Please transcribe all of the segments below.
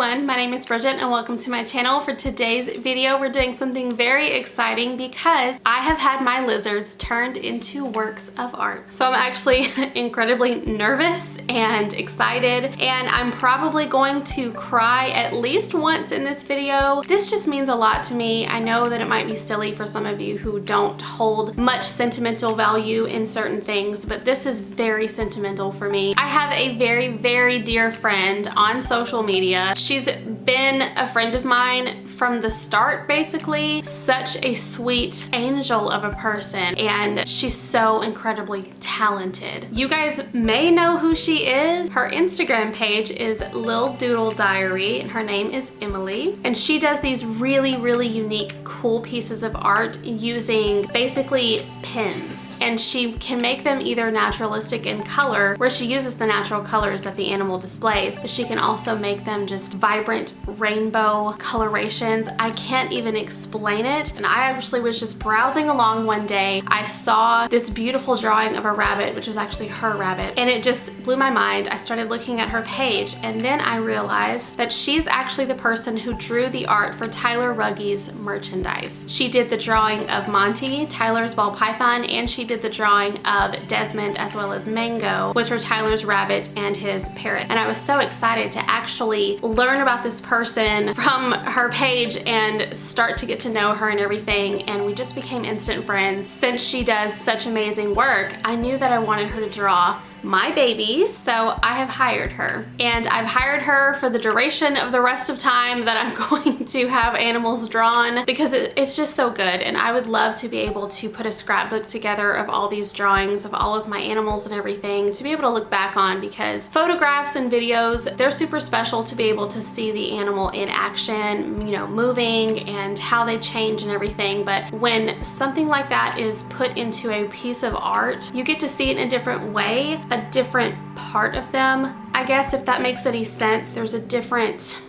everyone, my name is Bridget and welcome to my channel. For today's video, we're doing something very exciting because I have had my lizards turned into works of art. So I'm actually incredibly nervous and excited, and I'm probably going to cry at least once in this video. This just means a lot to me. I know that it might be silly for some of you who don't hold much sentimental value in certain things, but this is very sentimental for me. I have a very dear friend on social media. She's been a friend of mine from the start, basically. Such a sweet angel of a person, and she's so incredibly talented. You guys may know who she is. Her Instagram page is Lil Doodle Diary, and her name is Emily, and she does these really unique, cool pieces of art using basically pens, and she can make them either naturalistic in color, where she uses the natural colors that the animal displays, but she can also make them just vibrant rainbow colorations. I can't even explain it. And I actually was just browsing along one day. I saw this beautiful drawing of a rabbit, which was actually her rabbit, and it just blew my mind. I started looking at her page, and then I realized that she's actually the person who drew the art for Tyler Rugge's merchandise. She did the drawing of Monty, Tyler's ball python, and she did the drawing of Desmond as well as Mango, which were Tyler's rabbit and his parrot. And I was so excited to actually learn about this person from her page and start to get to know her and everything, and we just became instant friends. Since she does such amazing work, I knew that I wanted her to draw my babies, so I have hired her, and I've hired her for the duration of the rest of time that I'm going to have animals drawn, because it's just so good. And I would love to be able to put a scrapbook together of all these drawings of all of my animals and everything to be able to look back on, because photographs and videos, they're super special to be able to see the animal in action, you know, moving and how they change and everything. But when something like that is put into a piece of art, you get to see it in a different way, a different part of them, I guess, if that makes any sense. There's a different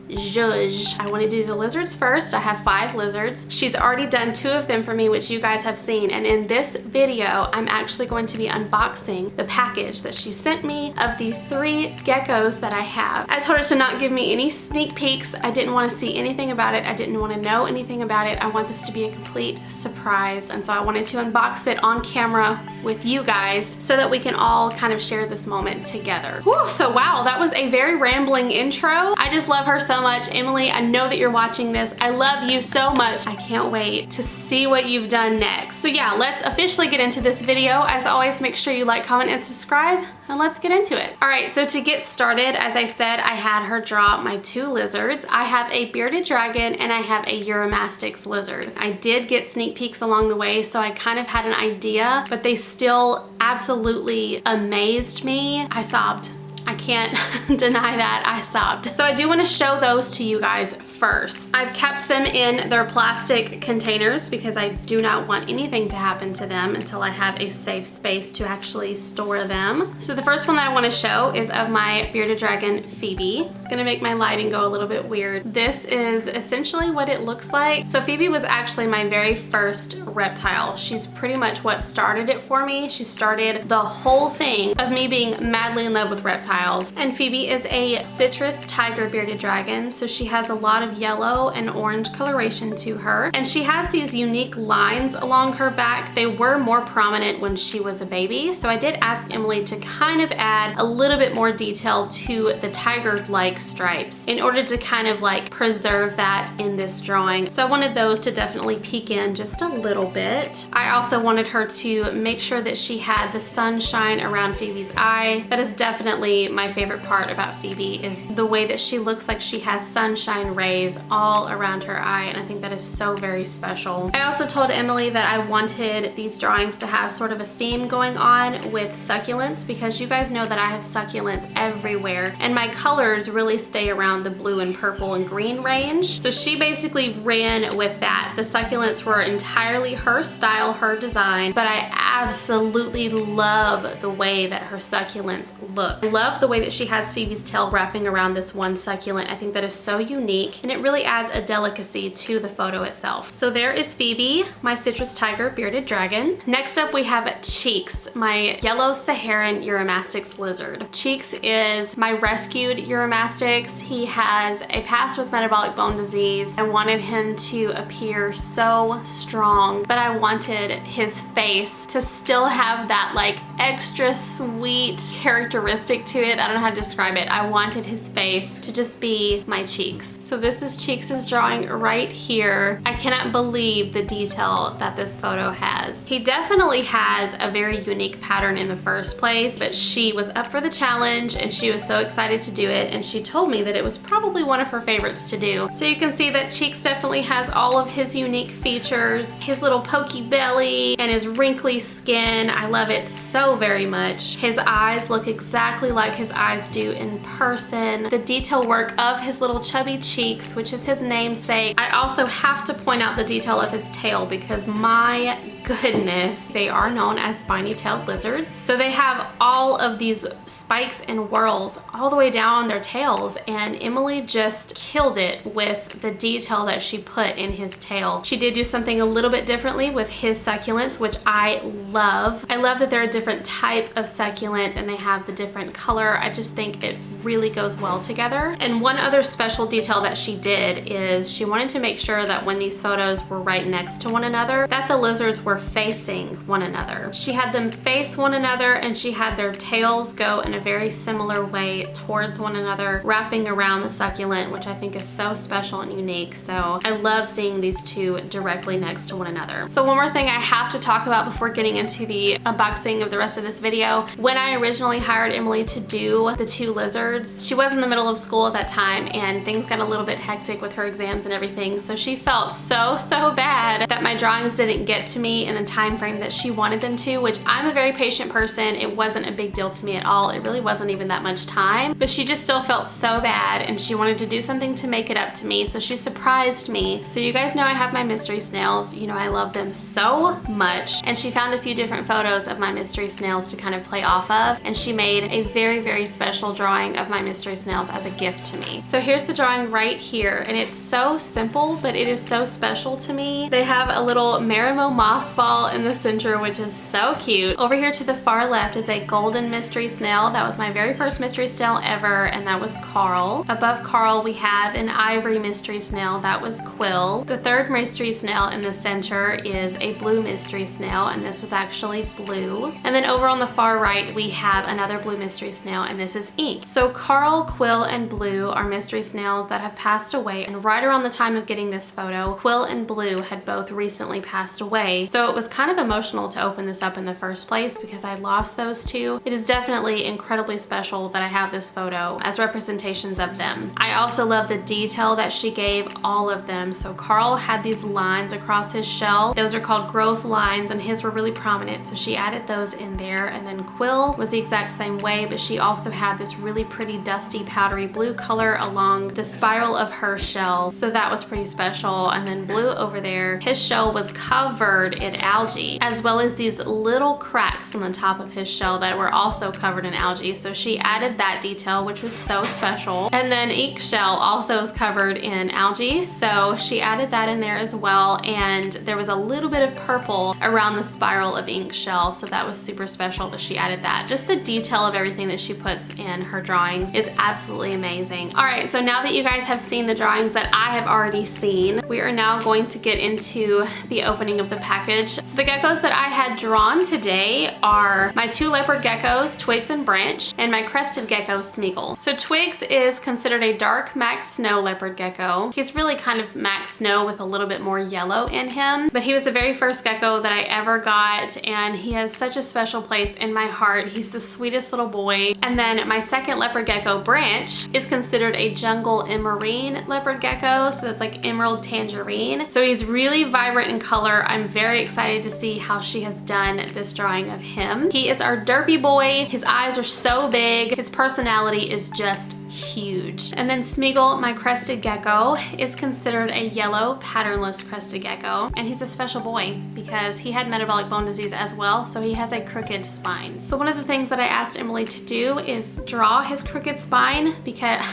zhuzh. I want to do the lizards first. I have 5 lizards. She's already done 2 of them for me, which you guys have seen, and in this video I'm actually going to be unboxing the package that she sent me of the 3 geckos that I have. I told her to not give me any sneak peeks. I didn't want to see anything about it. I didn't want to know anything about it. I want this to be a complete surprise, and so I wanted to unbox it on camera with you guys so that we can all kind of share this moment together. Whew, so wow, that was a very rambling intro. I just love her so much. Emily, I know that you're watching this. I love you so much. I can't wait to see what you've done next. So yeah, let's officially get into this video. As always, make sure you like, comment, and subscribe, and let's get into it. All right, so to get started, as I said, I had her draw my 2 lizards. I have a bearded dragon and I have a Eurymastix lizard. I did get sneak peeks along the way, so I kind of had an idea, but they still absolutely amazed me. I sobbed. I can't deny that, I sobbed. So I do want to show those to you guys first. I've kept them in their plastic containers because I do not want anything to happen to them until I have a safe space to actually store them. So the first one that I want to show is of my bearded dragon, Phoebe. It's gonna make my lighting go a little bit weird. This is essentially what it looks like. So Phoebe was actually my very first reptile. She's pretty much what started it for me. She started the whole thing of me being madly in love with reptiles. And Phoebe is a citrus tiger bearded dragon, so she has a lot of yellow and orange coloration to her, and she has these unique lines along her back. They were more prominent when she was a baby, so I did ask Emily to kind of add a little bit more detail to the tiger-like stripes in order to kind of like preserve that in this drawing. So I wanted those to definitely peek in just a little bit. I also wanted her to make sure that she had the sunshine around Phoebe's eye. That is definitely my favorite part about Phoebe, is the way that she looks like she has sunshine rays all around her eye, and I think that is so very special. I also told Emily that I wanted these drawings to have sort of a theme going on with succulents, because you guys know that I have succulents everywhere, and my colors really stay around the blue and purple and green range. So she basically ran with that. The succulents were entirely her style, her design, but I absolutely love the way that her succulents look. I love the way that she has Phoebe's tail wrapping around this one succulent. I think that is so unique, and and it really adds a delicacy to the photo itself. So there is Phoebe, my citrus tiger bearded dragon. Next up we have Cheeks, my yellow Saharan Eurymastix lizard. Cheeks is my rescued Eurymastix. He has a past with metabolic bone disease. I wanted him to appear so strong, but I wanted his face to still have that like extra sweet characteristic to it. I don't know how to describe it. I wanted his face to just be my cheeks. So this is Cheeks' drawing right here. I cannot believe the detail that this photo has. He definitely has a very unique pattern in the first place, but she was up for the challenge and she was so excited to do it, and she told me that it was probably one of her favorites to do. So you can see that Cheeks definitely has all of his unique features, his little pokey belly and his wrinkly skin. I love it so very much. His eyes look exactly like his eyes do in person. The detail work of his little chubby Cheeks, which is his namesake. I also have to point out the detail of his tail because my goodness, they are known as spiny-tailed lizards. So they have all of these spikes and whorls all the way down their tails, and Emily just killed it with the detail that she put in his tail. She did do something a little bit differently with his succulents, which I love. I love that they're a different type of succulent and they have the different color. I just think it really goes well together. And one other special detail that she did is she wanted to make sure that when these photos were right next to one another, that the lizards were facing one another. She had them face one another and she had their tails go in a very similar way towards one another, wrapping around the succulent, which I think is so special and unique. So I love seeing these two directly next to one another. So one more thing I have to talk about before getting into the unboxing of the rest of this video. When I originally hired Emily to do the two lizards, she was in the middle of school at that time and things got a little bit hectic with her exams and everything. So she felt so bad that my drawings didn't get to me in the time frame that she wanted them to, which I'm a very patient person. It wasn't a big deal to me at all. It really wasn't even that much time, but she just still felt so bad and she wanted to do something to make it up to me. So she surprised me. So you guys know I have my mystery snails. You know I love them so much, and she found a few different photos of my mystery snails to kind of play off of, and she made a very special drawing of my mystery snails as a gift to me. So here's the drawing right here, and it's so simple, but it is so special to me. They have a little Marimo moss ball in the center, which is so cute. Over here to the far left is a golden mystery snail. That was my very first mystery snail ever, and that was Carl. Above Carl we have an ivory mystery snail. That was Quill. The third mystery snail in the center is a blue mystery snail, and this was actually blue. And then over on the far right we have another blue mystery snail, and this is Ink. So Carl, Quill, and Blue are mystery snails that have passed away, and right around the time of getting this photo, Quill and Blue had both recently passed away. So it was kind of emotional to open this up in the first place because I lost those two. It is definitely incredibly special that I have this photo as representations of them. I also love the detail that she gave all of them. So Carl had these lines across his shell. Those are called growth lines, and his were really prominent, so she added those in there. And then Quill was the exact same way, but she also had this really pretty dusty powdery blue color along the spiral of her shell, so that was pretty special. And then Blue over there, his shell was covered in algae, as well as these little cracks on the top of his shell that were also covered in algae, so she added that detail, which was so special. And then Ink's shell also is covered in algae, so she added that in there as well, and there was a little bit of purple around the spiral of Ink's shell, so that was super special that she added that. Just the detail of everything that she puts in her drawings is absolutely amazing. All right, so now that you guys have seen the drawings that I have already seen, we are now going to get into the opening of the package. So the geckos that I had drawn today are my two leopard geckos, Twigs and Branch, and my crested gecko, Smeagol. So Twigs is considered a dark Mac Snow leopard gecko. He's really kind of Mac Snow with a little bit more yellow in him, but he was the very first gecko that I ever got, and he has such a special place in my heart. He's the sweetest little boy. And then my second leopard gecko, Branch, is considered a jungle emerine leopard gecko, so that's like emerald tangerine. So he's really vibrant in color. I'm very excited to see how she has done this drawing of him. He is our derpy boy. His eyes are so big. His personality is just huge. And then Smeagol, my crested gecko, is considered a yellow patternless crested gecko, and he's a special boy because he had metabolic bone disease as well, so he has a crooked spine. So one of the things that I asked Emily to do is draw his crooked spine because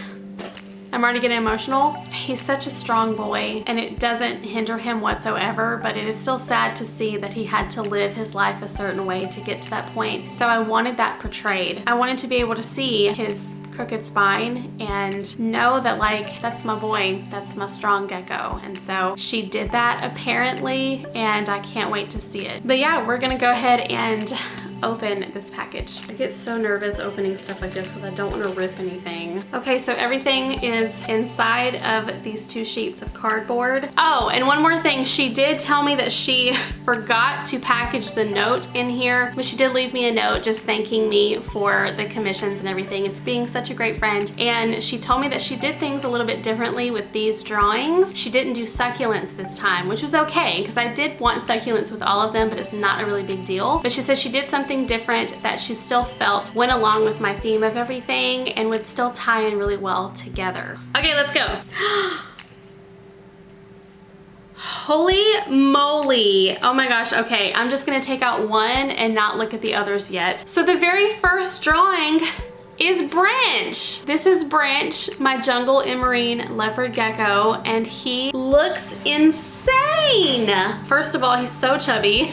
I'm already getting emotional. He's such a strong boy and it doesn't hinder him whatsoever, but it is still sad to see that he had to live his life a certain way to get to that point. So I wanted that portrayed. I wanted to be able to see his crooked spine and know that, like, that's my boy, that's my strong gecko. And so she did that apparently, and I can't wait to see it. But yeah, we're gonna go ahead and open this package. I get so nervous opening stuff like this because I don't want to rip anything. Okay, so everything is inside of these 2 sheets of cardboard. Oh, and one more thing, she did tell me that she forgot to package the note in here, but she did leave me a note just thanking me for the commissions and everything and for being such a great friend. And she told me that she did things a little bit differently with these drawings. She didn't do succulents this time, which was okay because I did want succulents with all of them, but it's not a really big deal. But she said she did something different that she still felt went along with my theme of everything and would still tie in really well together. Okay, let's go. Holy moly. Oh my gosh, okay. I'm just gonna take out one and not look at the others yet. So the very first drawing is Branch. This is Branch, my jungle emerine leopard gecko, and he looks insane. First of all, he's so chubby,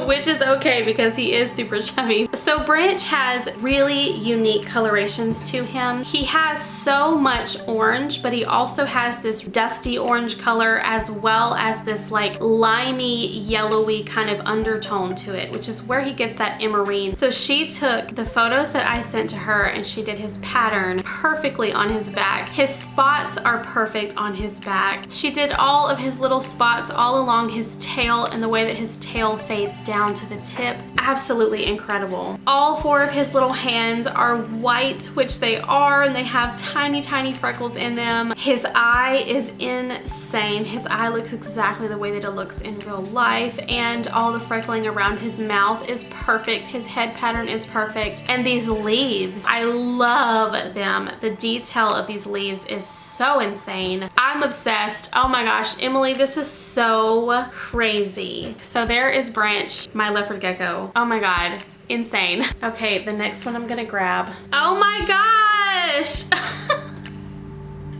which is okay because he is super chubby. So Branch has really unique colorations to him. He has so much orange, but he also has this dusty orange color as well as this like limey, yellowy kind of undertone to it, which is where he gets that emerine. So she took the photos that I sent to her and she did his pattern perfectly on his back. His spots are perfect on his back. She did all of his little spots all along his tail and the way that his tail fades down to the tip. Absolutely incredible. All 4 of his little hands are white, which they are, and they have tiny, tiny freckles in them. His eye is insane. His eye looks exactly the way that it looks in real life, and all the freckling around his mouth is perfect. His head pattern is perfect. And these leaves, I love them. The detail of these leaves is so insane. I'm obsessed. Oh my gosh, Emily, this is so crazy. So there is Branch, my leopard gecko. Oh my God, insane. Okay, the next one I'm gonna grab. Oh my gosh!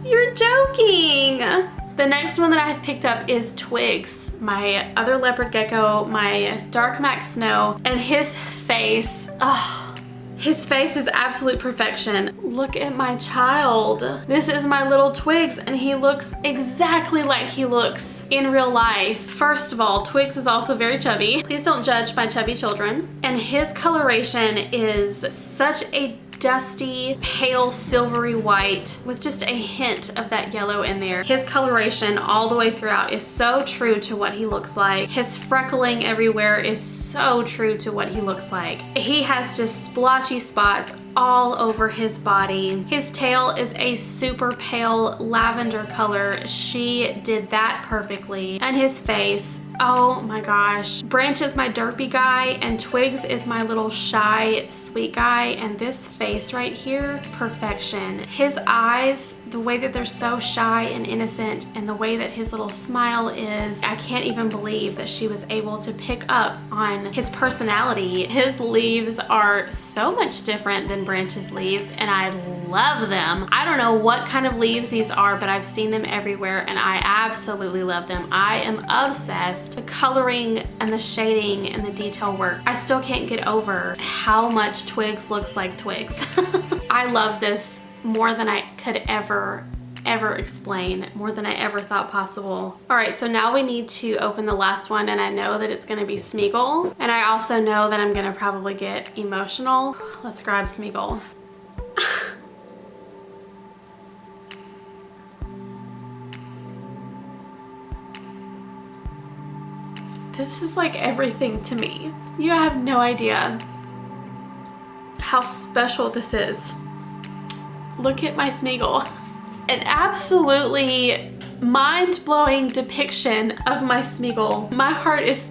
You're joking! The next one that I have picked up is Twigs, my other leopard gecko, my dark Mac Snow, and his face, oh. His face is absolute perfection. Look at my child. This is my little Twigs and he looks exactly like he looks in real life. First of all, Twigs is also very chubby. Please don't judge my chubby children. And his coloration is such a dusty, pale, silvery white with just a hint of that yellow in there. His coloration all the way throughout is so true to what he looks like. His freckling everywhere is so true to what he looks like. He has just splotchy spots all over his body. His tail is a super pale lavender color. She did that perfectly. And his face, oh my gosh. Branch is my derpy guy and Twigs is my little shy, sweet guy. And this face right here, perfection. His eyes, the way that they're so shy and innocent and the way that his little smile is, I can't even believe that she was able to pick up on his personality. His leaves are so much different than Branch's leaves and I love them. I don't know what kind of leaves these are, but I've seen them everywhere and I absolutely love them. I am obsessed. The coloring and the shading and the detail work. I still can't get over how much Twigs looks like Twigs. I love this more than I could ever explain, more than I ever thought possible. All right, so now we need to open the last one and I know that it's gonna be Smeagol. And I also know that I'm gonna probably get emotional. Let's grab Smeagol. This is like everything to me. You have no idea how special this is. Look at my Smeagol. An absolutely mind-blowing depiction of my Smeagol. My heart is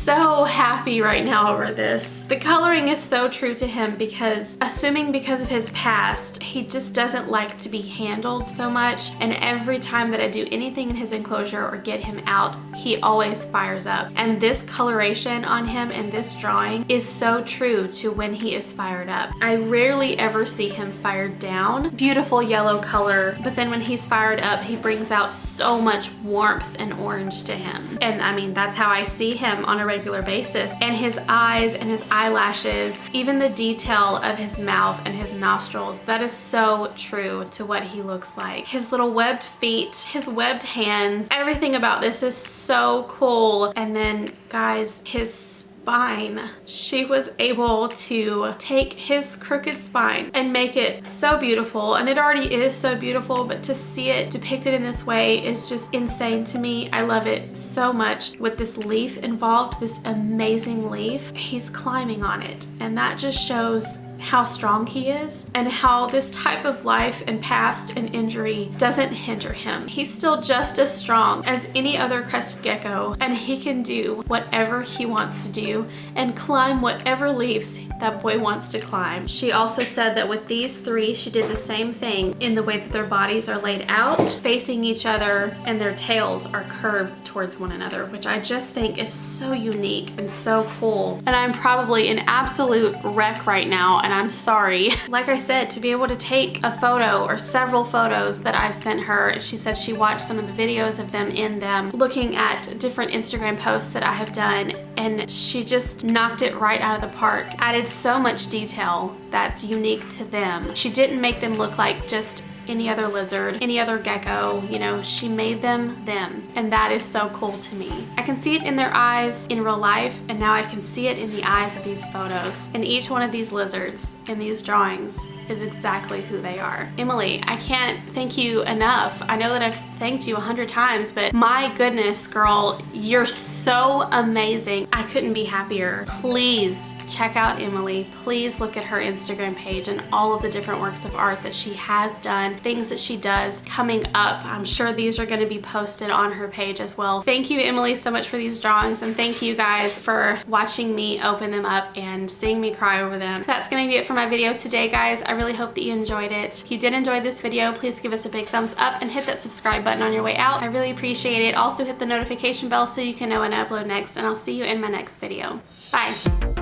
so happy right now over this. The coloring is so true to him because, assuming because of his past, he just doesn't like to be handled so much, and every time that I do anything in his enclosure or get him out, he always fires up. And this coloration on him in this drawing is so true to when he is fired up. I rarely ever see him fired down. Beautiful yellow color, but then when he's fired up, he brings out so much warmth and orange to him. And I mean, that's how I see him on a regular basis. And his eyes and his eyelashes, even the detail of his mouth and his nostrils, that is so true to what he looks like. His little webbed feet, his webbed hands, everything about this is so cool. And then guys, his spine. She was able to take his crooked spine and make it so beautiful, and it already is so beautiful, but to see it depicted in this way is just insane to me. I love it so much. With this leaf involved, this amazing leaf, he's climbing on it, and that just shows how strong he is and how this type of life and past and injury doesn't hinder him. He's still just as strong as any other crested gecko, and he can do whatever he wants to do and climb whatever leaves that boy wants to climb. She also said that with these three, she did the same thing in the way that their bodies are laid out, facing each other, and their tails are curved towards one another, which I just think is so unique and so cool. And I'm probably an absolute wreck right now, and I'm sorry. Like I said, to be able to take a photo or several photos that I've sent her, she said she watched some of the videos of them in them, looking at different Instagram posts that I have done, and she just knocked it right out of the park. Added so much detail that's unique to them. She didn't make them look like just any other lizard, any other gecko, you know, she made them them, and that is so cool to me. I can see it in their eyes in real life, and now I can see it in the eyes of these photos. And each one of these lizards in these drawings is exactly who they are. Emily, I can't thank you enough. I know that I've thanked you 100 times, but my goodness, girl, you're so amazing. I couldn't be happier. Please check out Emily. Please look at her Instagram page and all of the different works of art that she has done, things that she does coming up. I'm sure these are going to be posted on her page as well. Thank you, Emily, so much for these drawings, and thank you guys for watching me open them up and seeing me cry over them. That's going to be it for my videos today, guys. I really hope that you enjoyed it. If you did enjoy this video, please give us a big thumbs up and hit that subscribe button on your way out. I really appreciate it. Also hit the notification bell so you can know when I upload next, and I'll see you in my next video. Bye.